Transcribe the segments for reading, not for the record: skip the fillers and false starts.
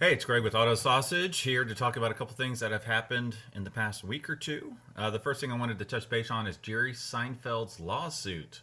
Hey, it's Greg with Auto Sausage here to talk about a couple things that have happened in the past week or two. The first thing I wanted to touch base on is Jerry Seinfeld's lawsuit.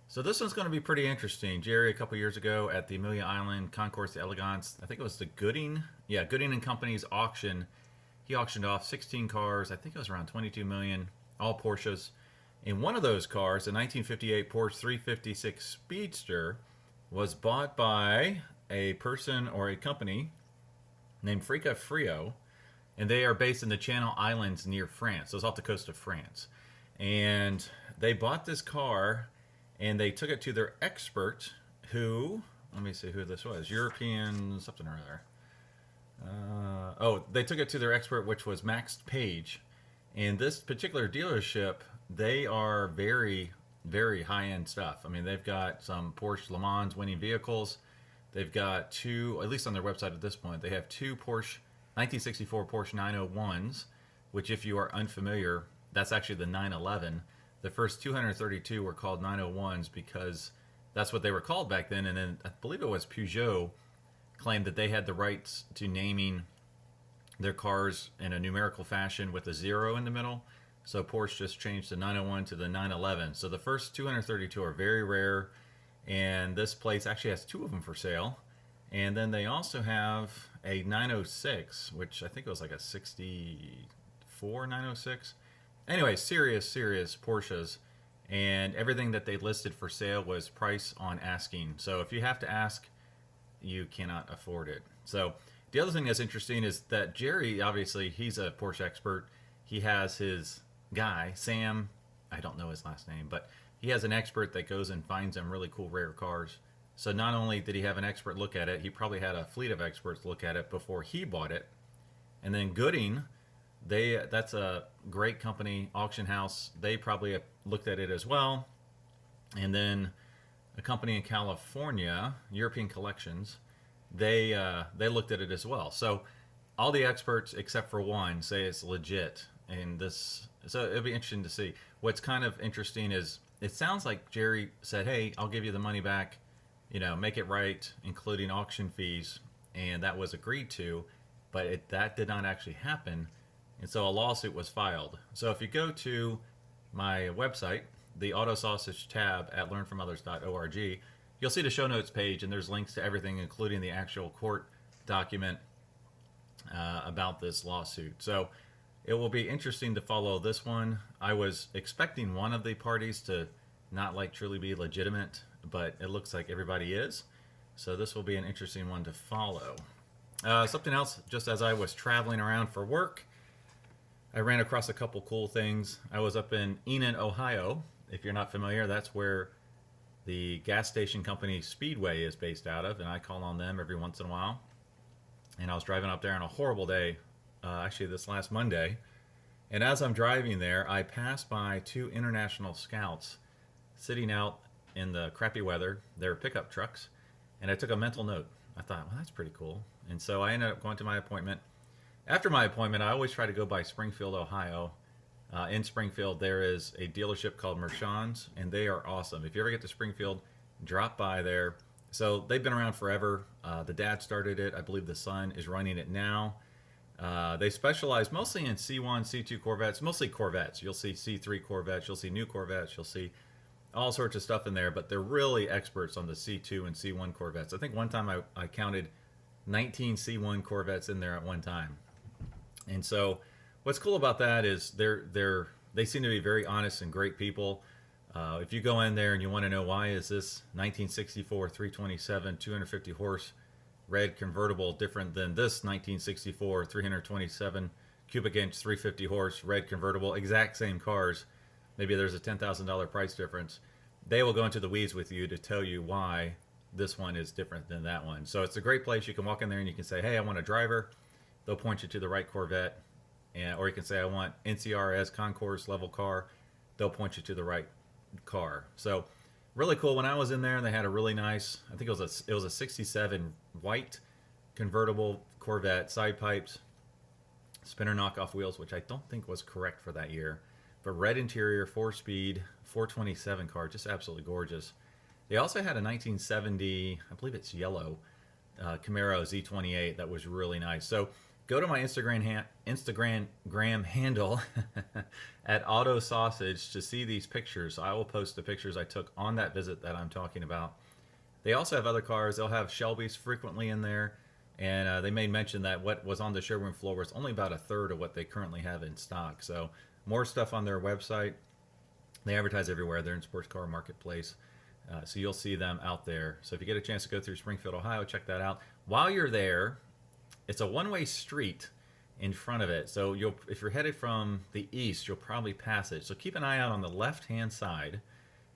So this one's going to be pretty interesting. Jerry, a couple years ago at the Amelia Island Concours d'Elegance, I think it was the Gooding and Company's auction. He auctioned off 16 cars. I think it was around 22 million, all Porsches. And one of those cars, the 1958 Porsche 356 Speedster, was bought by a person or a company named Frica Frio, and they are based in the Channel Islands near France. So it's off the coast of France. And they bought this car and they took it to their expert who, let me see who this was, European something or other. They took it to their expert, which was Max Page. And this particular dealership, they are very, very high-end stuff. I mean, they've got some Porsche Le Mans winning vehicles. They've got two, at least on their website at this point, they have two 1964 Porsche 901s, which if you are unfamiliar, that's actually the 911. The first 232 were called 901s because that's what they were called back then. And then I believe it was Peugeot claimed that they had the rights to naming their cars in a numerical fashion with a zero in the middle. So Porsche just changed the 901 to the 911. So the first 232 are very rare. And this place actually has two of them for sale. And then they also have a 906, which I think it was like a 64 906. Anyway, serious Porsches. And everything that they listed for sale was price on asking. So if you have to ask, you cannot afford it. So the other thing that's interesting is that Jerry, obviously, he's a Porsche expert. He has his guy, Sam, I don't know his last name, but he has an expert that goes and finds them really cool rare cars. So not only did he have an expert look at it, he probably had a fleet of experts look at it before he bought it. And then Gooding, that's a great company, auction house. They probably looked at it as well. And then a company in California, European Collections, they looked at it as well. So all the experts except for one say it's legit. And so it'll be interesting to see. What's kind of interesting is it sounds like Jerry said, hey, I'll give you the money back, make it right, including auction fees. And that was agreed to, but that did not actually happen. And so a lawsuit was filed. So if you go to my website, the Auto Sausage tab at learnfromothers.org, you'll see the show notes page, and there's links to everything, including the actual court document about this lawsuit. So it will be interesting to follow this one. I was expecting one of the parties to not truly be legitimate, but it looks like everybody is. So this will be an interesting one to follow. Something else, just as I was traveling around for work, I ran across a couple cool things. I was up in Enon, Ohio. If you're not familiar, that's where the gas station company Speedway is based out of, and I call on them every once in a while. And I was driving up there on a horrible day, actually this last Monday. And as I'm driving there, I passed by two international scouts sitting out in the crappy weather. They were pickup trucks. And I took a mental note. I thought, well, that's pretty cool. And so I ended up going to my appointment. After my appointment, I always try to go by Springfield, Ohio. In Springfield, there is a dealership called Mershon's, and they are awesome. If you ever get to Springfield, drop by there. So they've been around forever. The dad started it. I believe the son is running it now. They specialize mostly in C1, C2 Corvettes, mostly Corvettes. You'll see C3 Corvettes, you'll see new Corvettes, you'll see all sorts of stuff in there, but they're really experts on the C2 and C1 Corvettes. I think one time I counted 19 C1 Corvettes in there at one time. And so what's cool about that is they seem to be very honest and great people. If you go in there and you want to know why is this 1964 327 250 horse red convertible different than this 1964 327 cubic inch 350 horse red convertible, exact same cars, maybe there's a $10,000 price difference, they will go into the weeds with you to tell you why this one is different than that one. So it's a great place. You can walk in there and you can say, hey, I want a driver. They'll point you to the right Corvette. Or you can say, I want NCRS concourse level car. They'll point you to the right car. So really cool. When I was in there, they had a really nice, I think it was a 67 white convertible Corvette, side pipes, spinner knockoff wheels, which I don't think was correct for that year. But red interior, 4-speed, 427 car, just absolutely gorgeous. They also had a 1970, I believe it's yellow, Camaro Z28 that was really nice. So go to my Instagram handle at Auto Sausage to see these pictures. I will post the pictures I took on that visit that I'm talking about. They also have other cars. They'll have Shelbys frequently in there. And they made mention that what was on the showroom floor was only about a third of what they currently have in stock. So more stuff on their website. They advertise everywhere. They're in Sports Car Marketplace. So you'll see them out there. So if you get a chance to go through Springfield, Ohio, check that out. While you're there, it's a one-way street in front of it. So if you're headed from the east, you'll probably pass it. So keep an eye out on the left-hand side.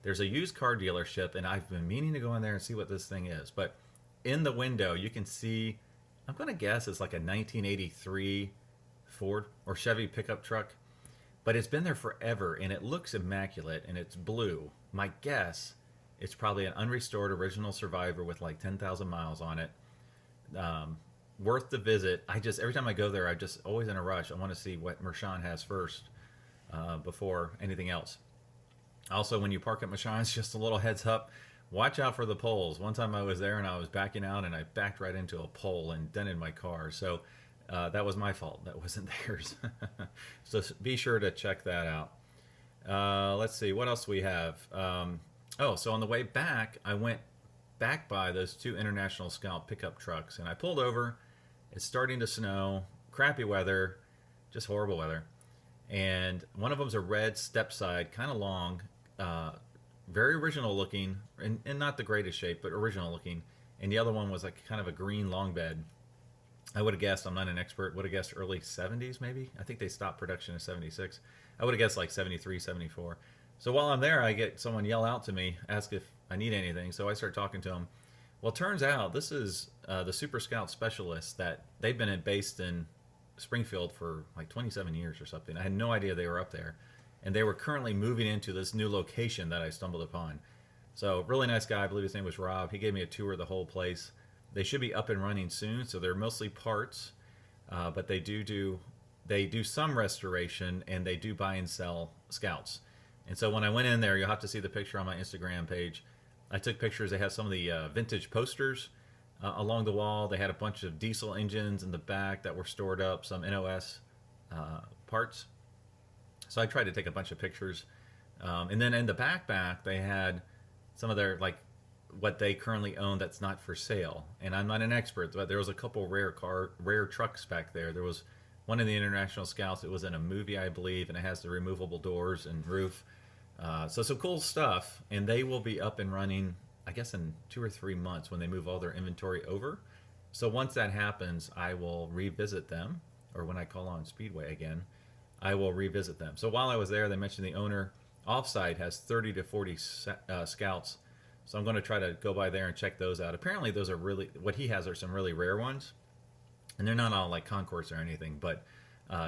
There's a used car dealership, and I've been meaning to go in there and see what this thing is. But in the window, you can see, I'm going to guess it's like a 1983 Ford or Chevy pickup truck. But it's been there forever, and it looks immaculate, and it's blue. My guess, it's probably an unrestored original Survivor with like 10,000 miles on it. Worth the visit. Every time I go there, I just always in a rush. I want to see what Mershon has first before anything else. Also, when you park at Mershon's, just a little heads up, watch out for the poles. One time I was there and I was backing out and I backed right into a pole and dented my car. So that was my fault. That wasn't theirs. So be sure to check that out. Let's see, what else we have? So on the way back, I went back by those two International Scout pickup trucks, and I pulled over. It's starting to snow, crappy weather, just horrible weather. And one of them's a red step side, kind of long, very original looking, and not the greatest shape, but original looking. And the other one was like kind of a green long bed. I would have guessed, I'm not an expert, would have guessed early 70s maybe. I think they stopped production in 76. I would have guessed like 73, 74. So while I'm there, I get someone yell out to me, ask if I need anything. So I start talking to them. Well, it turns out this is the Super Scout specialists that they've been based in Springfield for like 27 years or something. I had no idea they were up there. And they were currently moving into this new location that I stumbled upon. So really nice guy. I believe his name was Rob. He gave me a tour of the whole place. They should be up and running soon. So they're mostly parts, but they do some restoration, and they do buy and sell Scouts. And so when I went in there, you'll have to see the picture on my Instagram page. I took pictures. They had some of the vintage posters along the wall. They had a bunch of diesel engines in the back that were stored up, some NOS parts. So I tried to take a bunch of pictures. And then in the back, they had some of their, like, what they currently own that's not for sale. And I'm not an expert, but there was a couple rare trucks back there. There was one of the International Scouts. It was in a movie, I believe, and it has the removable doors and roof. So some cool stuff, and they will be up and running, I guess, in 2 or 3 months when they move all their inventory over. So once that happens, I will revisit them, or when I call on Speedway again, I will revisit them. So while I was there, they mentioned the owner offsite has 30 to 40 Scouts. So I'm going to try to go by there and check those out. Apparently those are really, what he has are some really rare ones. And they're not all like Concourse or anything, but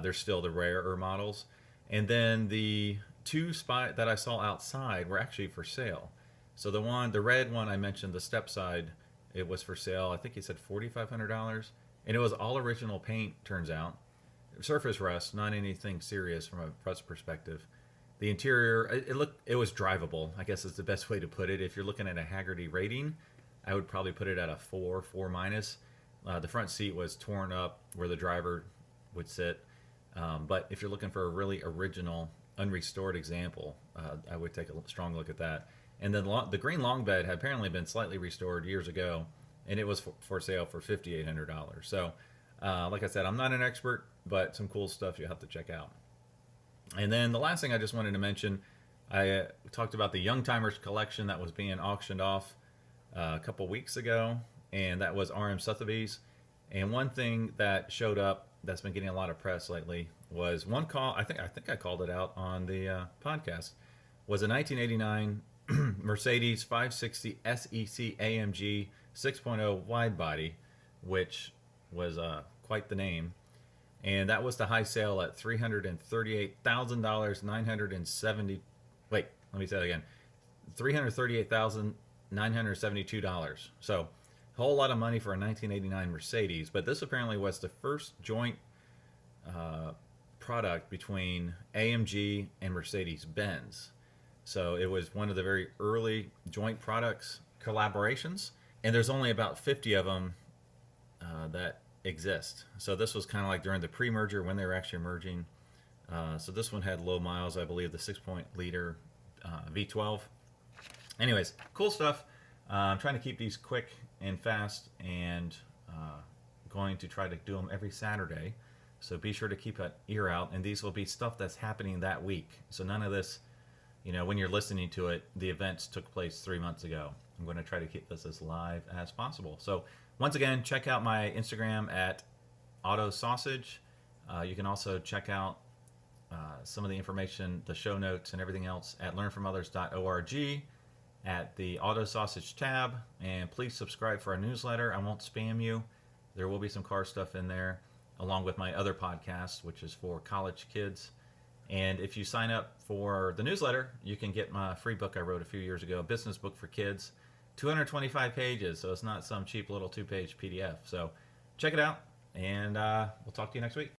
they're still the rarer models. And then the two that I saw outside were actually for sale. So the red one I mentioned, the step side, it was for sale. I think he said $4,500, and it was all original paint. Turns out, surface rust, not anything serious from a rust perspective. The interior, it was drivable, I guess is the best way to put it. If you're looking at a Hagerty rating, I would probably put it at a 4 minus. The front seat was torn up where the driver would sit. But if you're looking for a really original, unrestored example, I would take a strong look at that. And then the green long bed had apparently been slightly restored years ago, and it was for sale for $5,800. So, like I said, I'm not an expert, but some cool stuff you have to check out. And then the last thing I just wanted to mention, I talked about the Young Timers collection that was being auctioned off a couple weeks ago, and that was RM Sotheby's. And one thing that showed up that's been getting a lot of press lately was one call. I think I called it out on the podcast. Was a 1989 Mercedes 560 SEC AMG 6.0 wide body, which was quite the name. And that was the high sale at $338,000, 970. Wait, let me say that again. $338,972. So, a whole lot of money for a 1989 Mercedes. But this apparently was the first joint product between AMG and Mercedes-Benz. So it was one of the very early joint products collaborations. And there's only about 50 of them that exist. So this was kind of like during the pre-merger when they were actually merging. So this one had low miles, I believe, the 6-liter V12. Anyways, cool stuff. I'm trying to keep these quick and fast, and going to try to do them every Saturday. So be sure to keep an ear out, and these will be stuff that's happening that week. So none of this, when you're listening to it, the events took place 3 months ago. I'm going to try to keep this as live as possible. So once again, check out my Instagram at Auto Sausage. You can also check out some of the information, the show notes, and everything else at learnfromothers.org at the Auto Sausage tab. And please subscribe for our newsletter. I won't spam you. There will be some car stuff in there, along with my other podcast, which is for college kids. And if you sign up for the newsletter, you can get my free book I wrote a few years ago, a business book for kids, 225 pages. So it's not some cheap little 2-page PDF. So check it out, and we'll talk to you next week.